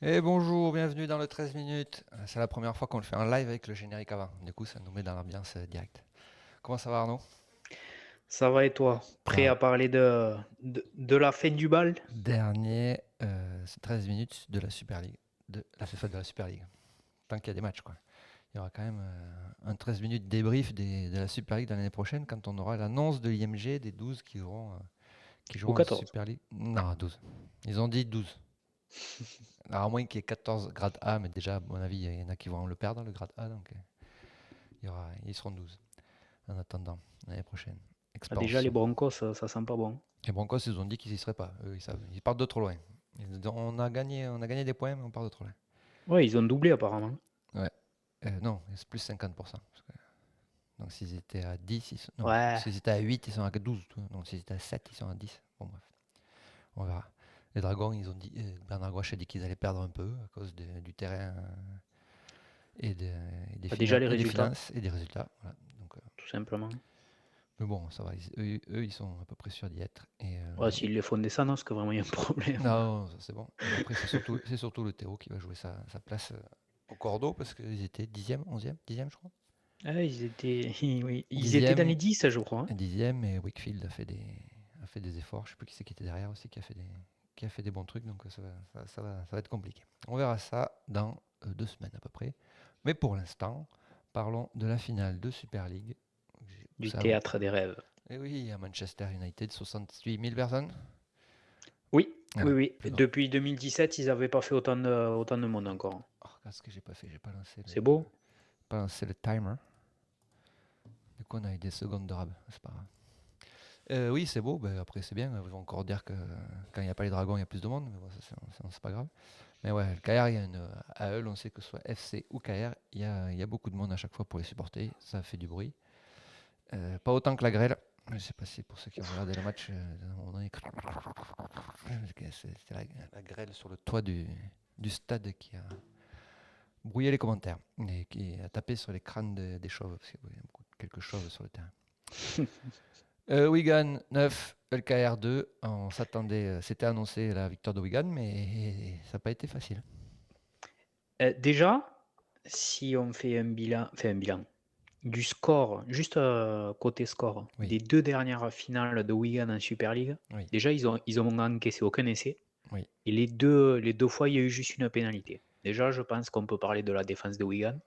Et bonjour, bienvenue dans le 13 minutes. C'est la première fois qu'on le fait en live avec le générique avant. Du coup, ça nous met dans l'ambiance directe. Comment ça va Arnaud? Ça va et toi? Prêt Bah, à parler de la fin du bal? dernier 13 minutes de la Super League. De la FIFA de la Super League. Tant qu'il y a des matchs, quoi. Il y aura quand même un 13 minutes débrief de la Super League de l'année prochaine quand on aura l'annonce de l'IMG des 12 qui Ou joueront en 14? Super League. Non, 12. Ils ont dit 12. Alors, à moins qu'il y ait 14 grade A, mais déjà, à mon avis, il y en a qui vont le perdre, le grade A, donc ils seront 12. En attendant, l'année prochaine. Ah, déjà, les Expansion. Broncos, ça sent pas bon. Les Broncos, ils ont dit qu'ils y seraient pas. Eux, ils savent. Ils partent de trop loin. On a gagné des points, mais on part de trop loin. Ouais, ils ont doublé apparemment. Ouais. Non, c'est plus 50%. Donc s'ils étaient à 10, non. Ouais, S'ils étaient à 8, ils sont à 12. Donc s'ils étaient à 7, ils sont à 10. Bon, bref. On verra. Les Dragons, ils ont dit. Bernard Gouache a dit qu'ils allaient perdre un peu à cause du terrain et, de- et des, bah, déjà finan- les et des résultats, finances et des résultats. Voilà. Donc, tout simplement. mais bon, ça va. Eux, ils sont à peu près sûrs d'y être. Ouais, s'ils les font descendre, parce que vraiment, il y a un problème. Non, ça c'est bon. Et après, c'est surtout le Théo qui va jouer sa place au cordeau parce qu'ils étaient 10e, 11e, 10e, je crois. Ah, oui, ils étaient dans les 10e, 10, je crois, hein. 10e et Wakefield a fait des efforts. Je sais plus qui c'est qui était derrière aussi qui a fait des bons trucs. Donc ça va être compliqué. On verra ça dans 2 semaines à peu près. Mais pour l'instant, parlons de la finale de Super League. Où Du ça, théâtre des rêves. et oui, à Manchester United, 68 000 personnes. Oui, oui, Voilà, oui. plus grand. Depuis 2017, ils n'avaient pas fait autant de monde encore. Oh, qu'est-ce que j'ai pas fait? J'ai pas lancé le, C'est beau. pas lancé le timer. Du coup, on a eu des secondes de rab, c'est pas grave. Oui, c'est beau, ben, après c'est bien. Ils vont encore dire que quand il n'y a pas les dragons, il y a plus de monde, mais bon, ça, c'est pas grave. Mais ouais, le KR, il y a à eux, on sait que ce soit FC ou KR, il y a beaucoup de monde à chaque fois pour les supporter, ça fait du bruit. Pas autant que la grêle. Je sais pas si pour ceux qui ont regardé le match, c'est la grêle sur le toit du stade qui a brouillé les commentaires et qui a tapé sur les crânes des chauves, parce qu'il y a quelques chauves sur le terrain. Wigan 9, LKR 2. On s'attendait, c'était annoncé la victoire de Wigan, mais ça n'a pas été facile. Déjà, si on fait un bilan, du score, juste côté score, Oui, des deux dernières finales de Wigan en Super League, oui, déjà ils ont encaissé aucun essai. oui, Et les deux fois, il y a eu juste une pénalité. Déjà, je pense qu'on peut parler de la défense de Wigan.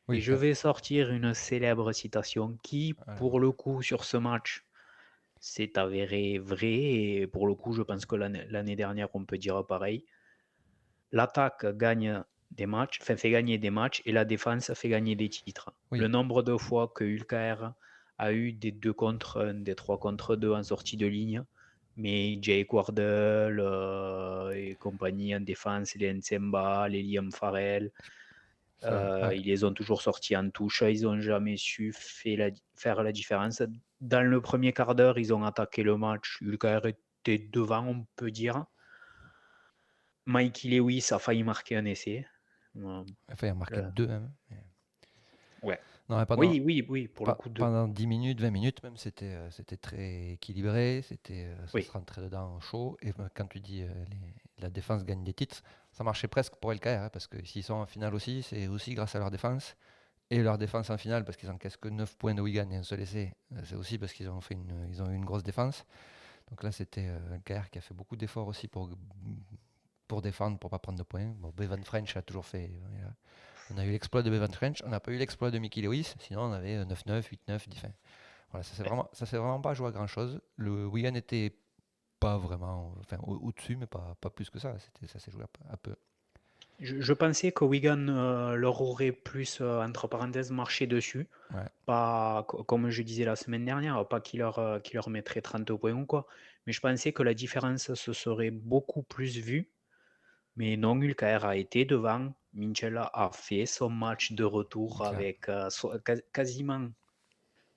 Et oui. je vais sortir une célèbre citation qui, Alors, pour le coup, sur ce match, s'est avérée vraie. Et pour le coup, je pense que l'année dernière, on peut dire pareil. L'attaque gagne des matchs, enfin, fait gagner des matchs et la défense fait gagner des titres. Le oui, nombre de fois que Ulker a eu des 2 contre 1, des 3 contre 2 en sortie de ligne, mais Jake Wardle et compagnie en défense, les Nsemba, les Liam Farrell, ça, ouais. ils les ont toujours sortis en touche, ils n'ont jamais su faire la différence. Dans le premier quart d'heure, ils ont attaqué le match, Ulker était devant, on peut dire. Mikey Lewis a failli marquer un essai. Euh, Enfin, il a marqué euh, deux même. ouais. Non, mais pendant, Oui, oui, oui, pour le coup, deux. pendant 10 minutes, 20 minutes même, c'était très équilibré. Ça se Oui. rentrait dedans chaud. Et quand tu dis la défense gagne des titres, ça marchait presque pour LKR, hein, parce que s'ils sont en finale aussi, c'est aussi grâce à leur défense. Et leur défense en finale, parce qu'ils encaissent que 9 points de Wigan et un seul essai, c'est aussi parce qu'ils ont eu une grosse défense. Donc là, c'était un KR qui a fait beaucoup d'efforts aussi pour défendre, pour pas prendre de points. Bon, Bevan French a toujours fait. On a eu l'exploit de Bevan French, on n'a pas eu l'exploit de Mickey Lewis, sinon on avait 9-9, 8-9, 10. Voilà, ça s'est vraiment pas joué à grand chose. Le Wigan était pas vraiment, enfin au-dessus, mais pas plus que ça. Ça s'est joué à peu. Je pensais que Wigan leur aurait plus, entre parenthèses, marché dessus. Ouais, Pas, comme je disais la semaine dernière, pas qu'il leur mettrait 30 points ou quoi. Mais je pensais que la différence se serait beaucoup plus vue. Mais non, Ulker a été devant. Minchella a fait son match de retour clair. avec quasiment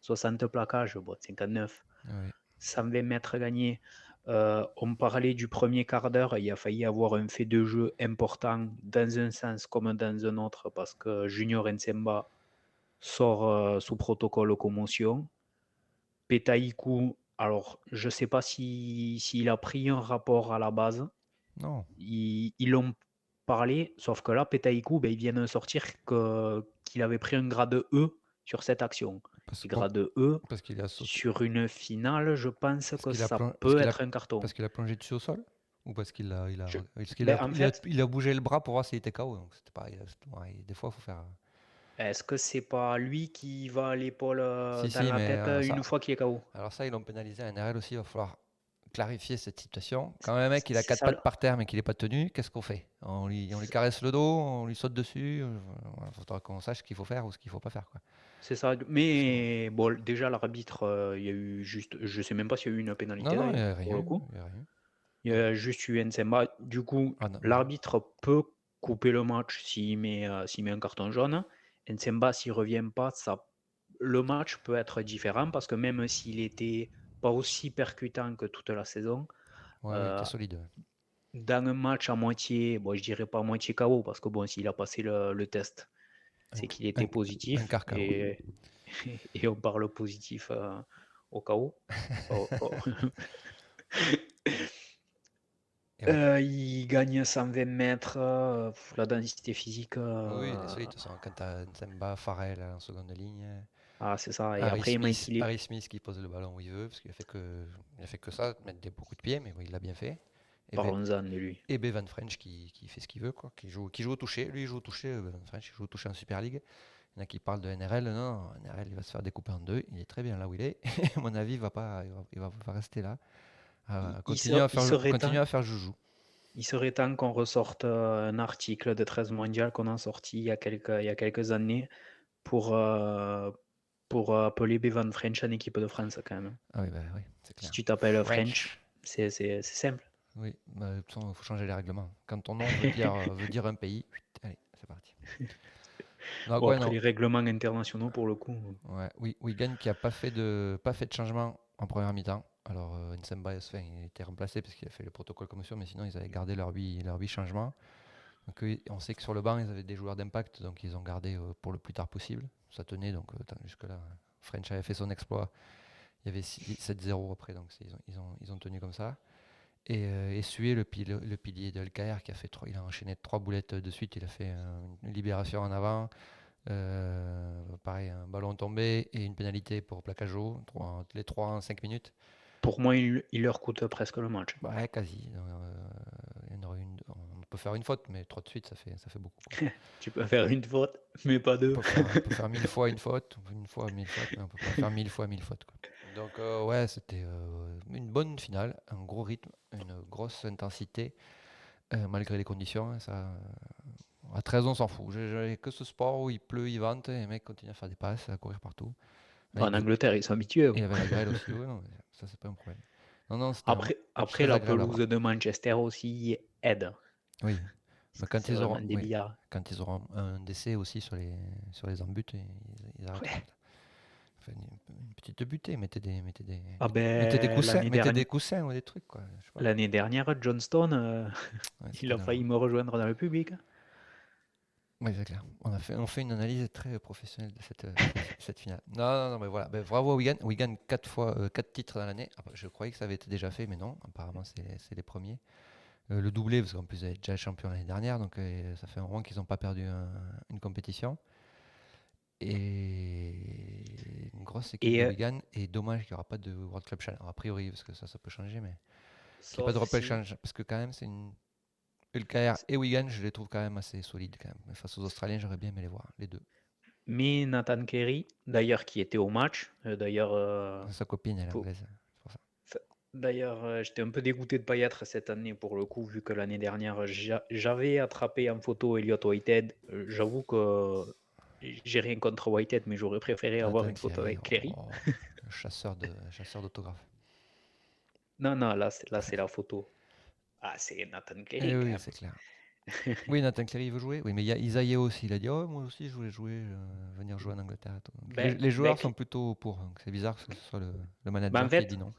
60 plaquages, bon, 59. Oui, 120 mètres gagnés. On parlait du premier quart d'heure, il a failli avoir un fait de jeu important dans un sens comme dans un autre parce que Junior Nsemba sort sous protocole commotion. Petaïkou, alors je ne sais pas s'il a pris un rapport à la base. non. Ils l'ont. parler, sauf que là, Petaikou, il vient de sortir qu'il avait pris un grade E sur cette action. Parce, Et pour- grade E, parce qu'il a sauté. sur une finale, je pense Parce que qu'il a, ça parce peut qu'il a, être un carton. parce qu'il a plongé dessus au sol? Ou parce qu'il a, Je- parce qu'il a, En fait, il a bougé le bras pour voir s'il était KO. Donc c'était pareil. Des fois, il faut faire. est-ce que c'est pas lui qui va à l'épaule Si, dans si, la mais tête une fois qu'il est KO? alors ça, ils l'ont pénalisé. À NRL aussi, il va falloir clarifier cette situation. Quand un mec il a C'est quatre ça, pattes par terre mais qu'il n'est pas tenu, qu'est-ce qu'on fait? On lui caresse le dos, on lui saute dessus. Il faudra qu'on sache ce qu'il faut faire ou ce qu'il faut pas faire, quoi. c'est ça. Parce que bon. Mais bon, déjà, l'arbitre, il y a eu juste. Je sais même pas s'il y a eu une Non, pénalité non, il n'y d'ailleurs, a pour rien le eu. coup. Il y a rien eu. Il y a juste eu Nsemba. Du coup, Ah non, oui. l'arbitre peut couper le match s'il met un carton jaune. Nsemba, s'il revient pas, le match peut être différent parce que même s'il était pas aussi percutant que toute la saison, Ouais, oui, il était euh, solide. dans un match à moitié, bon, je dirais pas à moitié KO parce que bon, s'il a passé le test, Un, c'est qu'il était un, un positif quart KO. et on parle positif au KO. Et ouais. Il gagne 120 mètres, la densité physique. Oui, il est solide. De toute façon, quand t'as Nzemba, Farrell en seconde ligne, Ah, c'est ça. Et après, Mike, Harry Smith qui pose le ballon où il veut, parce qu'il a fait que ça, mettre des beaucoup de pieds, mais bon, il l'a bien fait. parlons-en de lui. Et Bevan French qui fait ce qu'il veut, quoi, qui joue au toucher. Lui, il joue au toucher, Bevan French, il joue au toucher en Super League. Il y en a qui parlent de NRL. Non, NRL, il va se faire découper en deux. Il est très bien là où il est. À mon avis, il va rester là. Continuer à faire joujou. Il serait temps qu'on ressorte un article de 13 mondial qu'on a sorti il y a quelques années pour, euh, pour appeler Bevan French en équipe de France quand même. Ah oui, bah, oui, c'est Si clair. tu t'appelles French, French. c'est simple. Oui, bah, de toute façon, il faut changer les règlements. Quand ton nom veut dire un pays, allez, c'est parti. Donc, Bon, ouais, après non. les règlements internationaux, pour le coup. Ouais, oui, Wigan qui a pas fait de changement en première mi-temps. Alors, Nsemba, enfin, il était remplacé parce qu'il a fait le protocole commotion, mais sinon, ils avaient gardé leurs 8 changements. Donc, on sait que sur le banc, ils avaient des joueurs d'impact, donc ils ont gardé pour le plus tard possible. Ça tenait, donc jusque-là, French avait fait son exploit. Il y avait 7-0 après, donc ils ont tenu comme ça. Et Sué, le pilier de LKR, il a enchaîné 3 boulettes de suite. Il a fait une libération en avant. Pareil, un ballon tombé et une pénalité pour plaquage haut, les 3 en 5 minutes. Pour moi, il leur coûte presque le match. Bah, ouais, quasi. Il y en aurait on peut faire une faute, mais 3 de suite, ça fait beaucoup, quoi. Tu peux faire une faute, mais pas deux. On peut faire 1000 fois une fois 1000 fautes, mais on peut pas faire 1000 fois 1000 fautes, quoi. Donc, ouais, c'était une bonne finale, un gros rythme, une grosse intensité, malgré les conditions, hein. À 13, on s'en fout. J'ai que ce sport où il pleut, il vente, et les mecs continuent à faire des passes, à courir partout. En Avec, Angleterre, ils sont habitués. et avec la grêle aussi, ouais, non, mais ça, c'est pas un problème. Non, non, c'était un match Après, très la agréable à pelouse voir. de Manchester aussi aide. Oui, mais quand C'est ils auront, vraiment des oui, billards. quand ils auront un décès aussi sur les embuts, ils arrêteront. Ouais. Enfin, une petite butée, Ah ben, mettez des coussins ou des trucs, quoi. Je sais pas. l'année dernière, Johnston, Ouais, il c'était a dangereux. failli me rejoindre dans le public. Oui, c'est clair. On fait une analyse très professionnelle de cette finale. Non, non, non, mais voilà. Ben, bravo à Wigan. Wigan, 4 fois, 4 titres dans l'année. Après, je croyais que ça avait été déjà fait, mais non. Apparemment, c'est les premiers. Le doublé, parce qu'en plus, ils étaient déjà champions l'année dernière, donc ça fait un moment qu'ils n'ont pas perdu une compétition. Et une grosse équipe Et de Wigan. Et dommage qu'il n'y aura pas de World Club Challenge. Alors, a priori, parce que ça peut changer, mais qu'il n'y ait pas de sauf World si. Challenge. Parce que quand même, c'est une. LKR et Wigan, je les trouve quand même assez solides quand même. Mais face aux Australiens, j'aurais bien aimé les voir, les deux. Mais Nathan Kerry, d'ailleurs, qui était au match, Sa copine, elle est pour- anglaise, c'est pour ça. d'ailleurs, j'étais un peu dégoûté de ne pas y être cette année pour le coup, vu que l'année dernière, j'avais attrapé en photo Elliot Whitehead. J'avoue que j'ai rien contre Whitehead, mais j'aurais préféré avoir Nathan une photo Cleary, avec Cleary. oh, chasseur d'autographes. Non, non, là, c'est la photo. Ah, c'est Nathan Eh Cleary quand oui, même. c'est clair. Oui, Nathan Cleary veut jouer. Oui, mais il y a Isaïe aussi. Il a dit, oh, moi aussi, je voulais jouer, venir jouer en Angleterre, et tout. Donc, Ben, les joueurs ben, sont plutôt pour. Donc c'est bizarre que ce soit le Ben, en manager qui ait dit fait, non.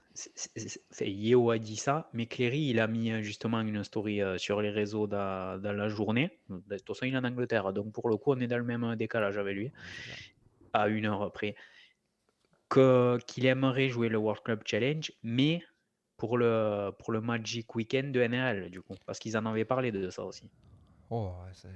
Yeo a dit ça, mais Cléry, il a mis justement une story sur les réseaux dans la journée. De toute façon, il est en Angleterre, donc pour le coup, on est dans le même décalage avec lui, C'est clair. à 1 heure près. Qu'il aimerait jouer le World Club Challenge, mais pour le Magic Weekend de NRL, du coup, parce qu'ils en avaient parlé de ça aussi. Oh, ouais, ça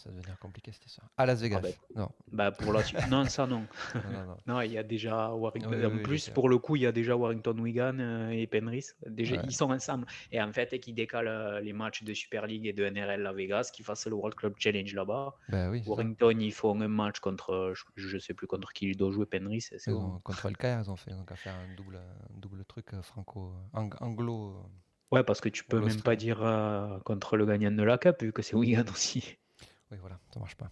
va devenir compliqué cette histoire. À Las Ah ben, Vegas. Non, pour la suite. Non, ça non. non, non, non. Non, il y a déjà Oui, Warrington. oui, En oui, je plus, sais. pour le coup, il y a déjà Warrington Wigan et Penrith. Déjà, Ouais. ils sont ensemble. Et en fait, qu'ils décalent les matchs de Super League et de NRL à Vegas, qu'ils fassent le World Club Challenge là-bas. Ben oui, c'est ça. Warrington, ils font un match contre, je ne sais plus contre qui ils doivent jouer, Penrith, c'est Ils bon. ont, contre Alcaer, ils ont fait donc à faire un double truc anglo, Ouais, parce que tu peux même pas anglo-australien. dire contre le gagnant de la Cup, vu que c'est Wigan aussi. Oui, voilà, ça marche pas.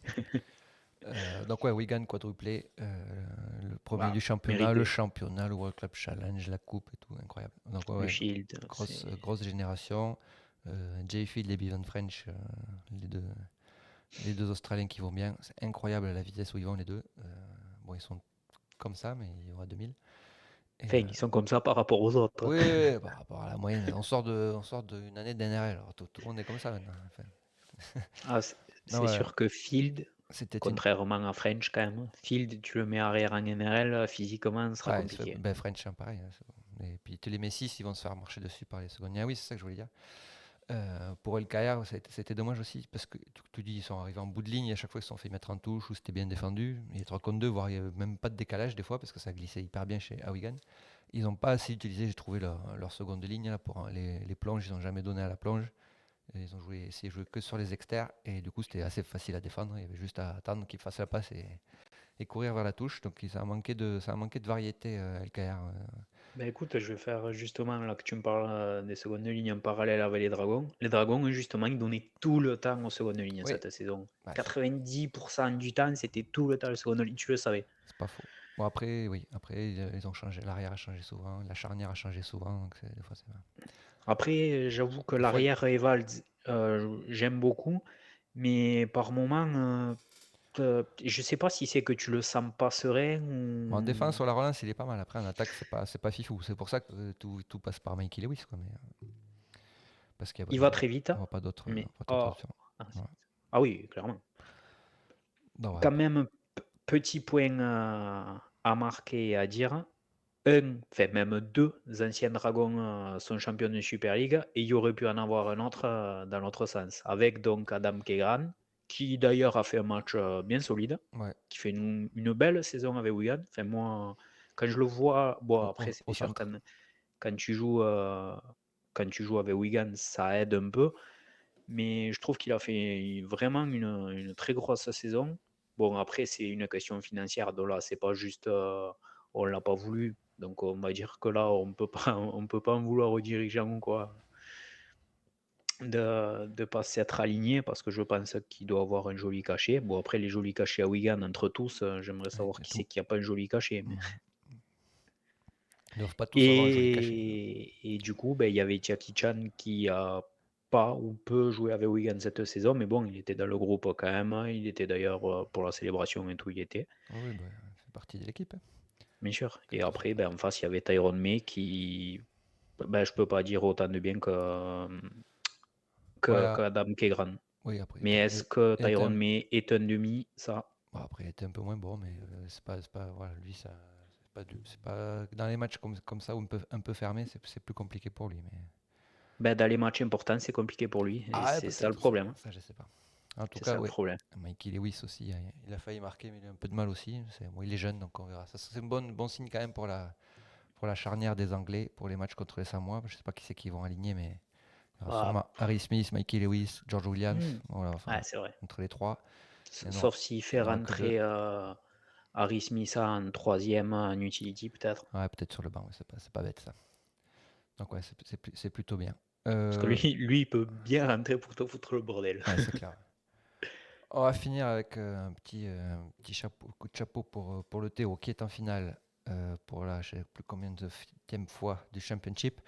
Donc ouais, Wigan quadruplé, le premier Bah, du mérité. championnat, le World Club Challenge, la coupe et tout, incroyable. Donc ouais, Le ouais, Shield, grosse, c'est. grosse génération. Jay Field et Bevan French, les deux, les deux Australiens qui vont bien. C'est incroyable la vitesse où ils vont les deux. Bon, ils sont comme ça, mais ils vont à 2000. Et, Enfin, ils sont comme ça par rapport aux autres. oui, oui, oui, par rapport à la moyenne, on sort d'une année d'NRL. Alors tout le monde est comme ça maintenant. Enfin, Ah, non, c'est ouais, sûr que Field, c'était une. contrairement à French quand même, Field, tu le mets arrière en NRL, physiquement, ce sera Ouais, compliqué. ben French, hein, pareil, hein, c'est bon. Et puis tous les Messi, ils vont se faire marcher dessus par les secondes. Ah oui, c'est ça que je voulais dire. Pour El Kayar, c'était dommage aussi parce que tu dis ils sont arrivés en bout de ligne et à chaque fois ils se sont fait mettre en touche ou c'était bien défendu. Il y a 3 contre 2, voire il n'y avait même pas de décalage des fois parce que ça glissait hyper bien chez Awigan. Ils n'ont pas assez utilisé, j'ai trouvé, leur seconde ligne là, pour les plonges. Ils n'ont jamais donné à la plonge. Et ils ont essayé de jouer que sur les extérieurs et du coup c'était assez facile à défendre. Il y avait juste à attendre qu'ils fassent la passe et courir vers la touche. Donc ça a manqué de variété El Kayar. Ben écoute, je vais faire justement, là que tu me parles des secondes lignes en parallèle avec les Dragons. Les Dragons, justement, ils donnaient tout le temps aux secondes lignes Oui, cette saison. bah, 90% du temps, c'était tout le temps les secondes lignes, tu le savais. c'est pas faux. Bon, après, oui, après, ils ont changé. L'arrière a changé souvent, la charnière a changé souvent. Donc des fois, c'est. Après, j'avoue que Des fois, l'arrière Evald, j'aime beaucoup, mais par moment, je sais pas si c'est que tu le sens pas serein en défense, ou sur la relance, il est pas mal. Après, en attaque, c'est pas fifou. C'est pour ça que tout passe par Mikey Lewis. Quoi, mais, parce qu'il il va très vite, n'y aura pas d'autres mais pas d'autres oh, options. ah, Voilà. ah oui, clairement. Donc, ouais, Quand après. même, petit point à marquer et à dire. Un, enfin même deux anciens Dragons sont champions de Super League et il y aurait pu en avoir un autre dans l'autre sens. Avec donc Adam Kegran, qui d'ailleurs a fait un match bien solide, Ouais. qui fait une belle saison avec Wigan. Enfin, moi, quand je le vois, bon, après, c'est Au sûr, centre. quand quand tu joues avec Wigan, ça aide un peu. Mais je trouve qu'il a fait vraiment une très grosse saison. Bon, après, c'est une question financière. Donc là, c'est pas juste on l'a pas voulu. Donc on va dire que là, on peut pas en vouloir aux dirigeants quoi, de ne pas s'être aligné parce que je pense qu'il doit avoir un joli cachet. Bon, après, les jolis cachets à Wigan, entre tous, j'aimerais Ouais, savoir et qui tout. c'est qui a pas un joli cachet. Ils ne doivent pas tous avoir un joli cachet. Et du coup, ben, il y avait Jackie Chan qui a pas ou peu joué avec Wigan cette saison, mais bon, il était dans le groupe quand même. Il était d'ailleurs pour la célébration et tout, il était, Oui, bah, c'est partie de l'équipe. Hein. bien sûr. Que Et tout fait après, ben, en partie. face, il y avait Tyrone May qui, ben, je peux pas dire autant de bien Ouais, ah, qu'Adam Kegran. oui, après, Mais est-ce que il était Tyrone May est un demi? Ça, bon, après, il était un peu moins bon, mais c'est pas, voilà, lui, ça, c'est pas dans les matchs comme ça où un peu fermé, c'est plus compliqué pour lui. Mais ben, dans les matchs importants, c'est compliqué pour lui. Et ah, c'est ça le peut-être problème. ça, je sais pas. En tout C'est cas, ça le oui. problème. Mikey Lewis aussi, il a failli marquer, mais il a un peu de mal aussi. Bon, il est jeune, donc on verra. Ça, c'est un bon signe quand même pour la charnière des Anglais, pour les matchs contre les Samoa. Je sais pas qui c'est qu'ils vont aligner, mais il y aura Ah, sûrement Harry Smith, Mikey Lewis, George Williams. hmm. Voilà, enfin, Ouais, c'est vrai. entre les trois, Sauf s'il il fait n'y en aura que deux. rentrer Harry Smith en troisième en utility, peut-être. Ouais, peut-être sur le banc, ouais, c'est pas bête ça. Donc ouais, c'est plutôt bien. Parce que lui, il peut bien rentrer pour te foutre le bordel. Ouais, c'est clair. On va finir avec un petit chapeau, coup de chapeau pour le Théo qui est en finale pour la je sais plus combien de fois du Championship.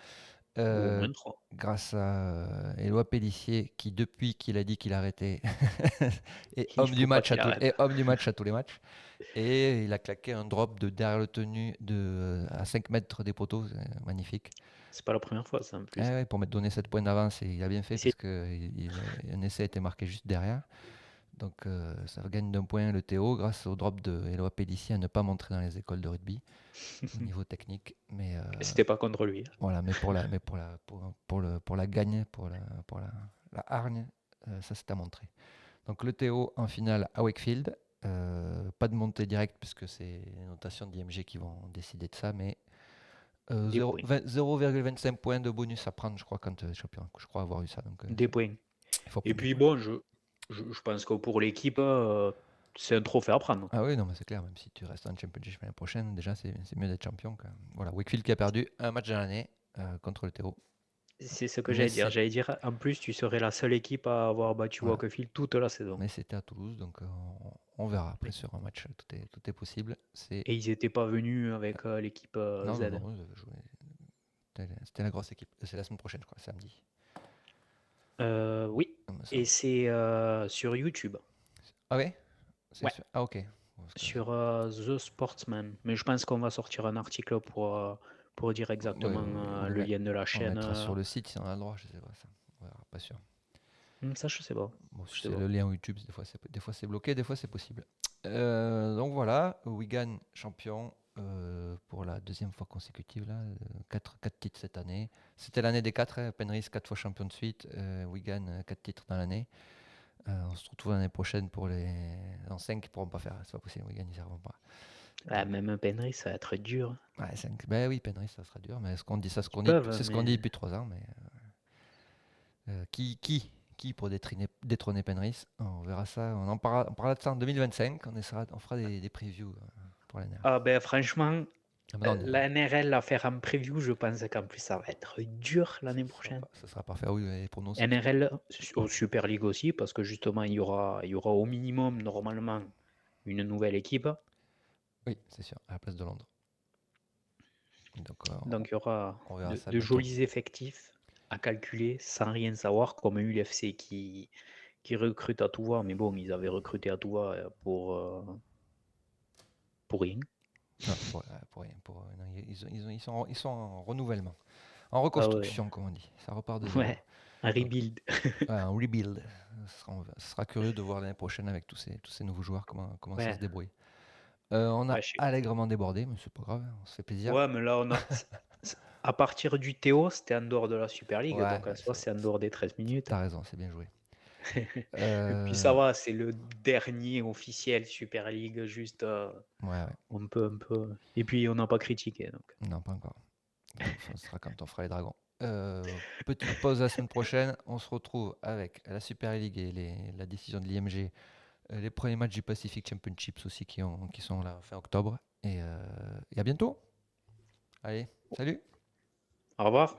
Ou au euh, moins trois. Grâce à Éloi Pellissier qui depuis qu'il a dit qu'il arrêtait est Il faut pas qu'il arrête. homme du match à tous les matchs. Et il a claqué un drop de derrière le tenu à 5 mètres des poteaux, c'est magnifique. C'est pas la première fois, ça, en Eh plus. ouais, pour me donner 7 points d'avance, et il a bien Et fait c'est parce un essai a été marqué juste derrière. Donc ça gagne d'un point le Théo grâce au drop de Éloi Pellissier à ne pas montrer dans les écoles de rugby au niveau technique. Mais c'était pas contre lui. voilà, mais pour la gagne, pour la hargne, Ça, c'est à montrer. Donc le Théo en finale à Wakefield. Pas de montée directe puisque c'est les notations d'IMG qui vont décider de ça, mais Des points. 0,25 points de bonus à prendre, je crois, quand champion. Je crois avoir eu ça. Donc, Des points. il faut Et prendre des puis points. bon, je pense que pour l'équipe, c'est un trophée à prendre. Ah oui, non, mais c'est clair, même si tu restes en Championship l'année prochaine, déjà, c'est mieux d'être champion. Voilà, Wakefield qui a perdu un match dans l'année contre le Théo. C'est ce que Mais j'allais dire. c'est J'allais dire, en plus, tu serais la seule équipe à avoir battu voilà. Wakefield toute la saison. Mais c'était à Toulouse, donc on verra après Oui. sur un match, tout est possible. Et ils n'étaient pas venus avec l'équipe Non, non, Z. non, ils avaient joué. C'était la grosse équipe. C'est la semaine prochaine, je crois, samedi. Oui. il me Et semble. c'est sur YouTube. Ah ouais? Ouais. Ah ok. Bon, Sur The Sportsman. Mais je pense qu'on va sortir un article pour dire ouais, exactement on le lien de la on chaîne. mettra sur le site si on a le droit, je sais pas ça. On verra, pas sûr. Ça, je sais pas. Bon, si Je sais c'est pas. le lien YouTube, des fois c'est bloqué, des fois c'est possible. Donc voilà, Wigan champion pour la deuxième fois consécutive, là, 4 titres cette année. C'était l'année des 4, hein, Penrith 4 fois champion de suite, Wigan 4 titres dans l'année. On se retrouve l'année prochaine pour les. En 5 ils pourront pas faire, c'est pas possible, Wigan ils n'y arriveront pas. Ah, Donc, même un Penrith, ça va être dur. ouais, 5. Ben oui, Penrith ça sera dur, mais ce qu'on dit, ça, Ils peuvent, c'est ce qu'on dit mais. depuis 3 ans, mais qui pour détrôner Penrith? On verra ça. On parlera de ça en 2025. On fera des previews pour l'année. Ah ben franchement, Ah, mais non, la NRL à faire en preview, je pense qu'en plus ça va être dur l'année prochaine. ça sera parfait. Ah oui, les pronos. NRL au Super League aussi, parce que justement il y aura au minimum normalement une nouvelle équipe. Oui, c'est sûr, à la place de Londres. Donc, Donc il y aura on verra ça de bientôt. jolis effectifs à calculer sans rien savoir, comme l'UFC qui recrute à tout va. Mais bon, ils avaient recruté à tout va pour rien. Non, pour rien. Non, ils sont en renouvellement. En Ah ouais, reconstruction, comme on dit. Ça repart de zéro. ouais, un Donc, rebuild. ouais, un rebuild. Ce sera curieux de voir l'année prochaine avec tous ces nouveaux joueurs comment ça se Ouais, débrouille. On a ouais, je sais. allègrement débordé, mais c'est pas grave, on se fait plaisir. Ouais, mais là, à partir du Théo, c'était en dehors de la Super League, Ouais, donc en soi, c'est en dehors des 13 minutes. t'as raison, c'est bien joué. Et puis ça Euh, va, c'est le dernier officiel Super League, juste ouais, ouais, un peu. Et puis on n'a pas critiqué, donc. non, pas encore. Ce sera quand on fera les dragons. Petite pause la semaine prochaine. On se retrouve avec la Super League et la décision de l'IMG. Les premiers matchs du Pacific Championships aussi qui sont là fin octobre. Et à bientôt. Allez, salut! Au revoir.